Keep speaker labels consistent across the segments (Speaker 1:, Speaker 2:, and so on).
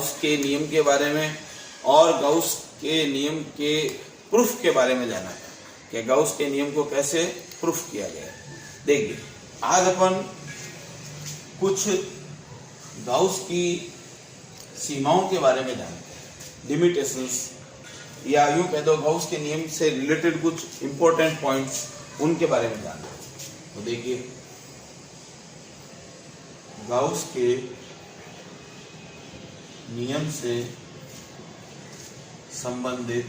Speaker 1: Gauss के नियम के बारे में और गाउस के नियम के प्रूफ के बारे में जाना था कि गाउस के नियम को कैसे प्रूफ किया गया। देखिए, आज अपन कुछ गाउस की सीमाओं के बारे में जानते हैं, लिमिटेशंस, या यूं कह दो गाउस के नियम से रिलेटेड कुछ इंपॉर्टेंट पॉइंट्स, उनके बारे में जानना है। तो देखिए, गाउस के नियम से संबंधित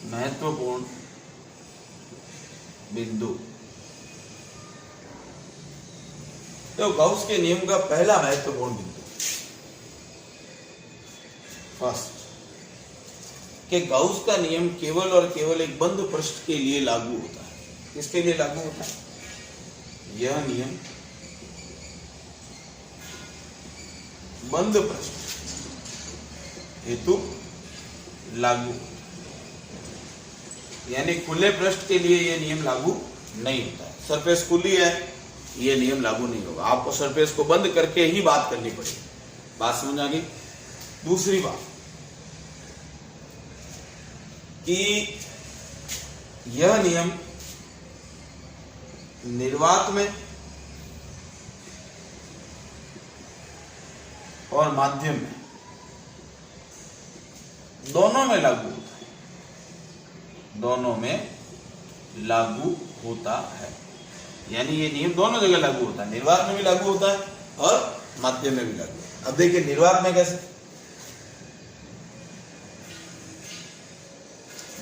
Speaker 1: महत्वपूर्ण बिंदु। तो गाउस के नियम का पहला महत्वपूर्ण बिंदु, फर्स्ट, कि गाउस का नियम केवल और केवल एक बंद पृष्ठ के लिए लागू होता है। किसके लिए लागू होता है? यह नियम बंद पृष्ठ हेतु लागू, यानी खुले पृष्ठ के लिए यह नियम लागू नहीं होता है। सरफेस खुली है, यह नियम लागू नहीं होगा। आपको सरफेस को बंद करके ही बात करनी पड़ेगी। बात समझ आ गई? दूसरी बात कि यह नियम निर्वात में और माध्यम में दोनों में लागू होता है। दोनों में लागू होता है, यानी ये नियम दोनों जगह लागू होता है। निर्वात में भी लागू होता है और माध्यम में भी लागू होता है। अब देखिए, निर्वात में कैसे?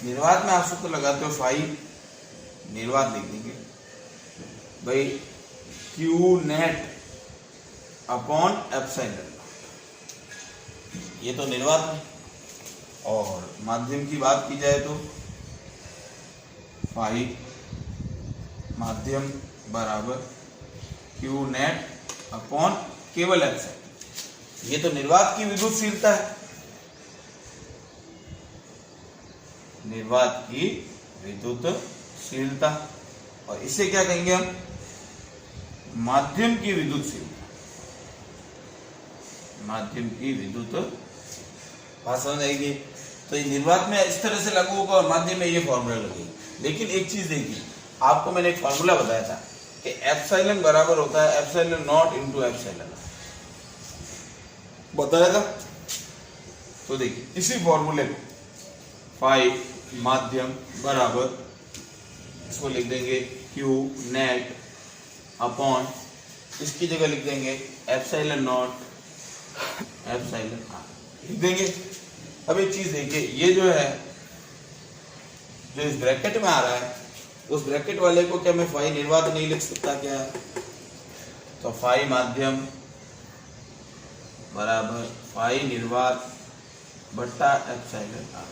Speaker 1: निर्वात में आप सूत्र लगाते हो फाई, निर्वात लिख देंगे भाई क्यू नेट अपॉन एप्सिलॉन, ये तो निर्वात में। और माध्यम की बात की जाए तो फाई माध्यम बराबर क्यू नेट अपॉन केवल एप्सिलॉन, ये तो निर्वात की विद्युतशीलता है। निर्वात की विद्युतशीलता, और इसे क्या कहेंगे हम? माध्यम की विद्युतशीलता। माध्यम की विद्युत बात समझ आएगी? तो ये निर्वात में इस तरह से लागू होगा और माध्यम में ये फॉर्मूला लगेगा। लेकिन एक चीज देखिए, आपको मैंने एक फॉर्मूला बताया था कि एप्सिलॉन बराबर होता है एप्सिलॉन नॉट इनटू एप्सिलॉन, बताया था। तो देखिए, इसी फॉर्मूले को फाई माध्यम बराबर, इसको लिख देंगे क्यू नेट अपॉन, इसकी जगह लिख देंगे एप्सिलॉन नॉट एप्सिलॉन आर, लिख देंगे। अब एक चीज देखिए, ये जो है, जो इस ब्रैकेट में आ रहा है, उस ब्रैकेट वाले को क्या मैं फाई निर्वात नहीं लिख सकता क्या? तो फाई माध्यम बराबर फाई निर्वात बट्टा एप्सिलॉन आर,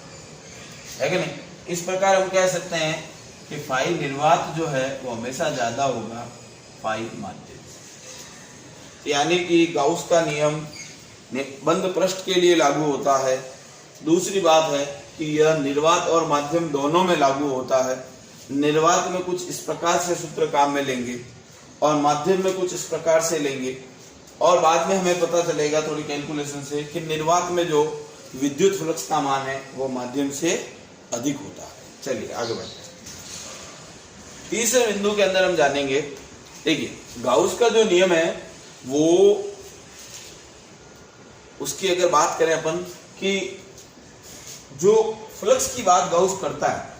Speaker 1: है कि नहीं? इस प्रकार हम कह सकते हैं कि फाई निर्वात जो है वो हमेशा ज्यादा होगा फाई माध्यम से, यानी कि गाउस का नियम बंद पृष्ठ के लिए लागू होता है। दूसरी बात है कि यह निर्वात और माध्यम दोनों में लागू होता है। निर्वात में कुछ इस प्रकार से सूत्र काम में लेंगे और माध्यम में कुछ इस प्रकार से लेंगे, और बाद में हमें पता चलेगा थोड़ी कैलकुलेशन से कि निर्वात में जो विद्युत फ्लक्स का मान है वो माध्यम से अधिक होता है। चलिए आगे बढ़ते हैं। तीसरे बिंदु के अंदर हम जानेंगे, देखिए, गाउस का जो नियम है वो, उसकी अगर बात करें अपन कि जो फ्लक्स की बात गाउस करता है,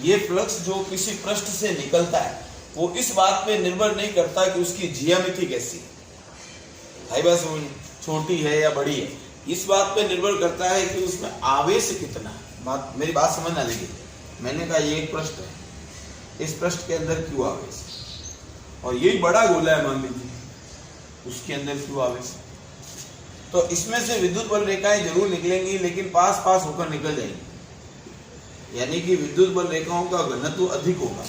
Speaker 1: ये फ्लक्स जो किसी पृष्ठ से निकलता है वो इस बात पे निर्भर नहीं करता कि उसकी ज्यामिति कैसी है, भाई बस वो छोटी है या बड़ी है, इस बात पे निर्भर करता है कि उसमें आवेश कितना है। बात, मेरी बात समझना देखिए, मैंने कहा ये एक पृष्ठ है, इस पृष्ठ के अंदर क्यों आवेश, और यही बड़ा गोला है मान लीजिए, उसके अंदर क्यों आवेश, तो इसमें से विद्युत बल रेखाएं जरूर निकलेंगी, लेकिन पास पास होकर निकल जाएंगी, यानी कि विद्युत बल रेखाओं का घनत्व अधिक होगा।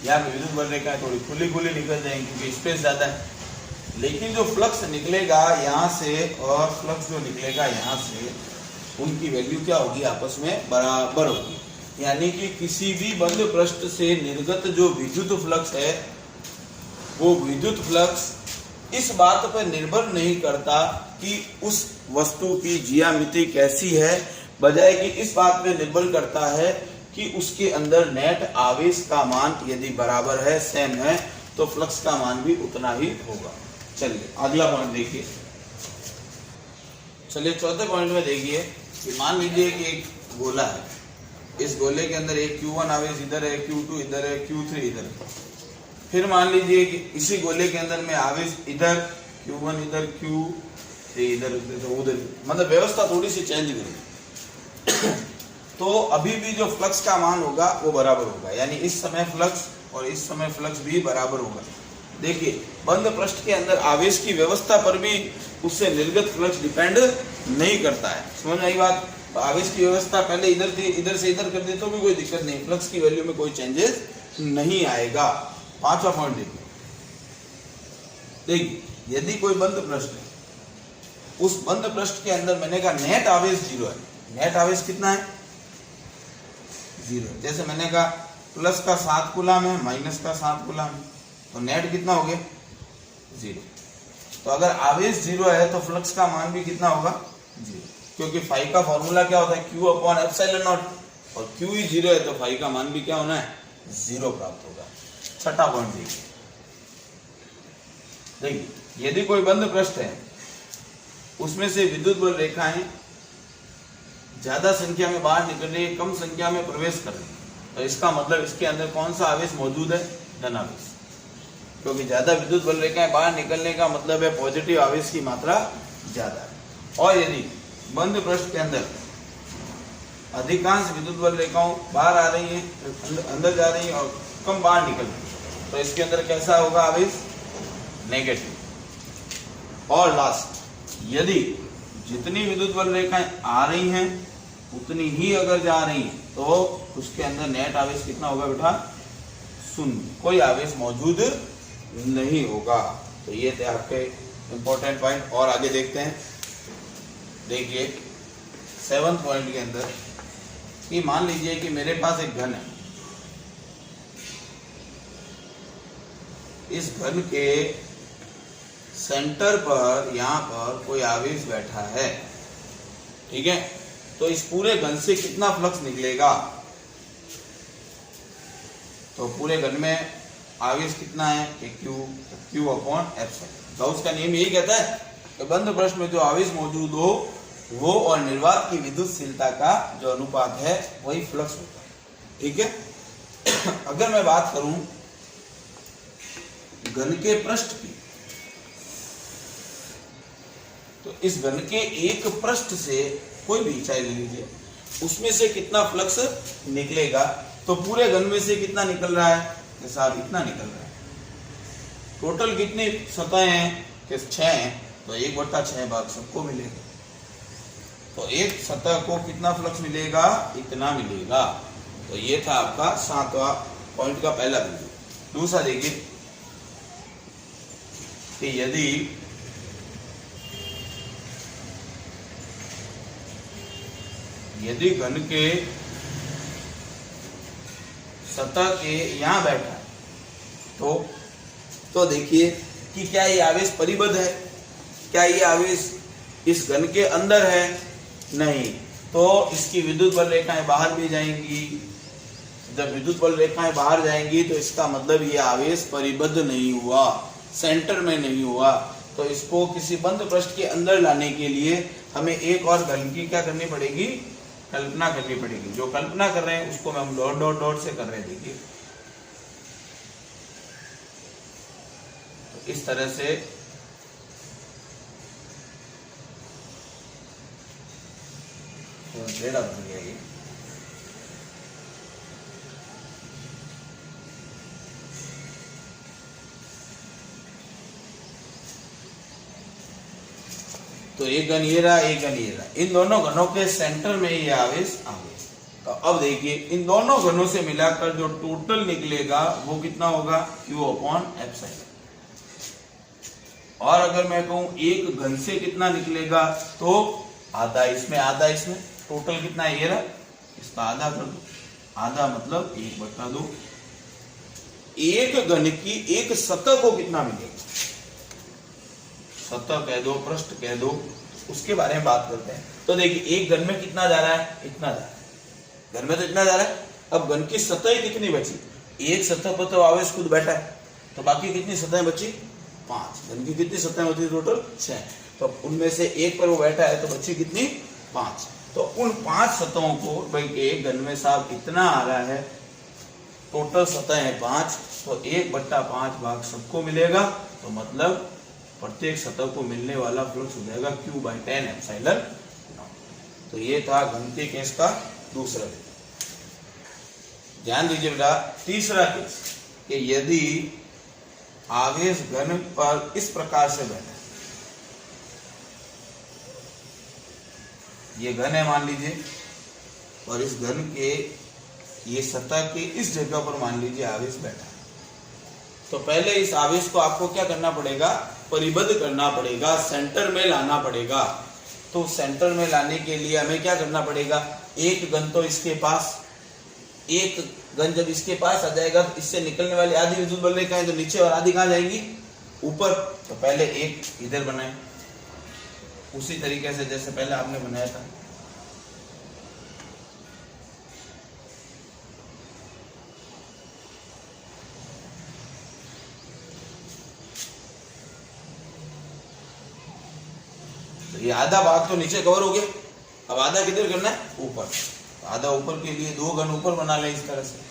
Speaker 1: यहाँ पे विद्युत बल रेखाएं थोड़ी खुली खुली निकल जाएंगी क्योंकि स्पेस ज्यादा है, लेकिन जो फ्लक्स निकलेगा यहाँ से और फ्लक्स जो निकलेगा यहाँ से, उनकी वैल्यू क्या होगी? आपस में बराबर होगी। यानी कि किसी भी बंद पृष्ठ से निर्गत जो विद्युत फ्लक्स है, वो विद्युत फ्लक्स इस बात पर निर्भर नहीं करता कि उस वस्तु की ज्यामिति कैसी है, बजाय कि इस बात पर निर्भर करता है कि उसके अंदर नेट आवेश का मान यदि बराबर है, सेम है, तो फ्लक्स का मान भी उतना ही होगा। चलिए अगला पॉइंट देखिए। चलिए चौथे पॉइंट में देखिए कि मान लीजिए कि एक गोला है, इस गोले के अंदर एक Q1 आवेश इधर है, Q2 इधर है, Q3 इधर है। फिर मान लीजिए कि इसी गोले के अंदर में आवेश इधर, Q1 इधर, Q3 इधर, उधर, मतलब व्यवस्था थोड़ी सी चेंज करेगी तो अभी भी जो फ्लक्स का मान होगा वो बराबर होगा, यानी इस समय फ्लक्स और इस समय फ्लक्स भी बराबर होगा। देखिए बंद पृष्ठ के अंदर आवेश की व्यवस्था पर भी उससे निर्गत फ्लक्स डिपेंड नहीं करता है। समझ आई बात? तो आवेश की व्यवस्था पहले इधर थी, इधर से इधर कर दे तो भी कोई दिक्कत नहीं, फ्लक्स की वैल्यू में कोई चेंजेस नहीं आएगा। पांचवा पॉइंट देखिए यदि कोई बंद पृष्ठ है, उस बंद पृष्ठ के अंदर मैंने कहा नेट आवेश 0 है। नेट आवेश कितना है? 0। जैसे मैंने कहा प्लस का 7 कूलम है, माइनस का 7 कूलम है, तो नेट कितना हो गया? 0। तो अगर आवेश 0 है तो फ्लक्स का मान भी कितना होगा? 0, क्योंकि फाई का फॉर्मूला क्या होता है? Q/ε0, और Q ही 0 है तो फाई का मान भी क्या होना है? 0 प्राप्त होगा। छठा पॉइंट देखिए यदि कोई बंद पृष्ठ है, उसमें से विद्युत बल रेखाएं ज्यादा संख्या में बाहर निकल रही है, कम संख्या में प्रवेश कर रही है, तो इसका मतलब इसके अंदर कौन सा आवेश मौजूद है? धन आवेश, क्योंकि ज्यादा विद्युत बल रेखाएं बाहर निकलने का मतलब है पॉजिटिव आवेश की मात्रा ज्यादा है। और यदि बंद पृष्ठ के अंदर अधिकांश विद्युत बल रेखाएं बाहर आ रही हैं, अंदर जा रही हैं और कम बाहर निकल रही है, तो इसके अंदर कैसा होगा आवेश? नेगेटिव। और लास्ट, यदि जितनी विद्युत बल रेखाएं आ रही हैं उतनी ही अगर जा रही हैं तो उसके अंदर नेट आवेश कितना होगा बेटा? 0, कोई आवेश मौजूद नहीं होगा। तो ये थे आपके इंपॉर्टेंट पॉइंट। और आगे देखते हैं। देखिए 7th पॉइंट के अंदर कि मान लीजिए कि मेरे पास एक घन है, इस घन के सेंटर पर यहाँ पर कोई आवेश बैठा है, ठीक है? तो इस पूरे घन से कितना फ्लक्स निकलेगा? तो पूरे घन में आवेश कितना है? Q/ε। गाउस का नियम यही कहता है कि बंद पृष्ठ में जो आवेश मौजूद हो वो और निर्वात की विद्युतशीलता का जो अनुपात है वही फ्लक्स होता है, ठीक है? अगर मैं बात करूं घन के पृष्ठ की, तो इस घन के एक पृष्ठ से कोई भी ऊंचाई ले लीजिए, उसमें से कितना फ्लक्स निकलेगा? तो पूरे घन में से कितना निकल रहा है? साहब इतना निकल रहा है। टोटल कितनी सतहें हैं? 6 हैं, तो 1/6 भाग सबको मिलेगा। तो एक सतह को कितना फ्लक्स मिलेगा? इतना मिलेगा। तो ये था आपका 7वां पॉइंट का पहला बिंदु। दूसरा देखिए कि यदि घन के सतह के यहां बैठा है तो देखिए कि क्या ये आवेश परिबद्ध है? क्या ये आवेश इस घन के अंदर है? नहीं। तो इसकी विद्युत बल रेखाएं बाहर भी जाएंगी। जब विद्युत बल रेखाएं बाहर जाएंगी तो इसका मतलब ये आवेश परिबद्ध नहीं हुआ, सेंटर में नहीं हुआ। तो इसको किसी बंद पृष्ठ के अंदर लाने के लिए हमें एक और घन की क्या करनी पड़ेगी? कल्पना करनी पड़ेगी। जो कल्पना कर रहे हैं उसको हम डॉट डॉट डॉट से कर रहे हैं। देखिए तो इस तरह से टेढ़ा बन गया ये। तो एक घन ये रहा, एक घन ये रहा। इन दोनों घनों के सेंटर में ये आवेश आ गया। तो अब देखिए इन दोनों घनों से मिलाकर जो टोटल निकलेगा वो कितना होगा? Q/ε। और अगर मैं कहूं एक घन से कितना निकलेगा तो आधा इसमें आधा इसमें, टोटल कितना है? ये रहा, इसका आधा कर दो। आधा मतलब 1/2। एक घन की एक सतह को कितना मिलेगा? सतह कह दो, पृष्ठ कह दो, उसके बारे में बात करते हैं। तो देखिए एक घन में कितना जा रहा है, इतना जा रहा है, घन में तो इतना जा रहा है। अब घन की सतह कितनी बची, एक सतह पर तो आवेश खुद बैठा है, तो बाकी कितनी सतहें बची, 5। घन की कितनी सतहें बची टोटल, 6। तो उनमें से एक पर वो बैठा है तो बची कितनी, 5। तो उन 5 सतहों को भाई एक घन में साहब इतना आ रहा है, टोटल सतह है 5, तो 1/5 भाग सबको मिलेगा। तो मतलब प्रत्येक सतह को मिलने वाला फ्लक्स हो जाएगा Q/10 तो ये था घन के केस का दूसरा केस। ध्यान दीजिए बेटा, तीसरा केस कि यदि आवेश घन पर इस प्रकार से बैठा है, ये घन है मान लीजिए, और इस घन के ये सतह के इस जगह पर मान लीजिए आवेश बैठा है, तो पहले इस आवेश को आपको क्या करना पड़ेगा, परिबद्ध करना पड़ेगा, सेंटर में लाना पड़ेगा। तो सेंटर में लाने के लिए हमें क्या करना पड़ेगा, एक घन तो इसके पास, एक घन जब इसके पास आ जाएगा तो इससे निकलने वाली आधी विद्युत बल रेखाएं तो नीचे और आधी कहाँ जाएंगी, ऊपर। तो पहले एक इधर बनाए, उसी तरीके से जैसे पहले आपने बनाया था। तो ये आधा भाग तो नीचे कवर हो गया, अब आधा किधर करना है, ऊपर। आधा ऊपर के लिए 2 घन ऊपर बना लें इस तरह से।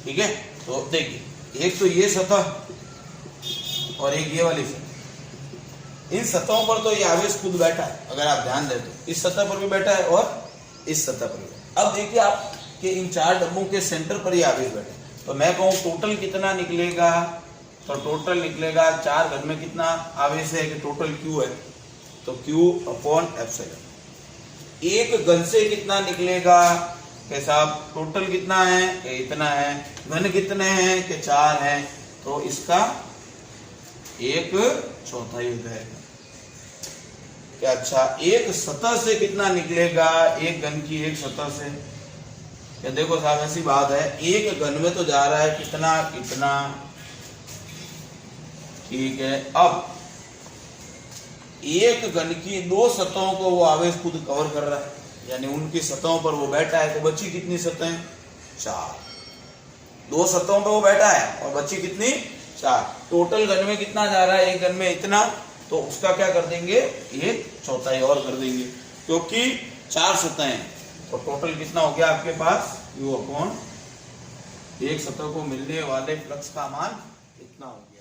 Speaker 1: ठीक है, तो देखिए एक तो ये सतह और एक ये वाली सतह, इन सतहों पर तो ये आवेश खुद बैठा है, अगर आप ध्यान दें तो इस सतह पर भी बैठा है और इस सतह पर भी। अब देखिए आपके इन 4 डब्बों के सेंटर पर ये आवेश बैठे, तो मैं कहूँ टोटल कितना निकलेगा, तो टोटल निकलेगा 4 घन में कितना आवेश है कि टोटल Q है, तो Q/ε। एक घन से कितना निकलेगा कि साहब टोटल कितना है कि इतना है, घन कितने हैं कि 4 हैं, तो इसका 1/4 हो जाएगा। क्या अच्छा, एक सतह से कितना निकलेगा, एक घन की एक सतह से, या देखो साहब ऐसी बात है, एक घन में तो जा रहा है कितना, इतना, ठीक है। अब एक घन की 2 सतहों को वो आवेश खुद कवर कर रहा है, यानी उनकी सतहों पर वो बैठा है, तो बची कितनी सतहें, 4। 2 सतहों पर वो बैठा है और बची कितनी, 4। टोटल घन में कितना जा रहा है, एक घन में इतना, तो उसका क्या कर देंगे, 1/4 और कर देंगे, क्योंकि 4 सतहें। तो टोटल कितना हो गया आपके पास, U/, एक सतह को मिलने वाले फ्लक्स का मान इतना हो गया।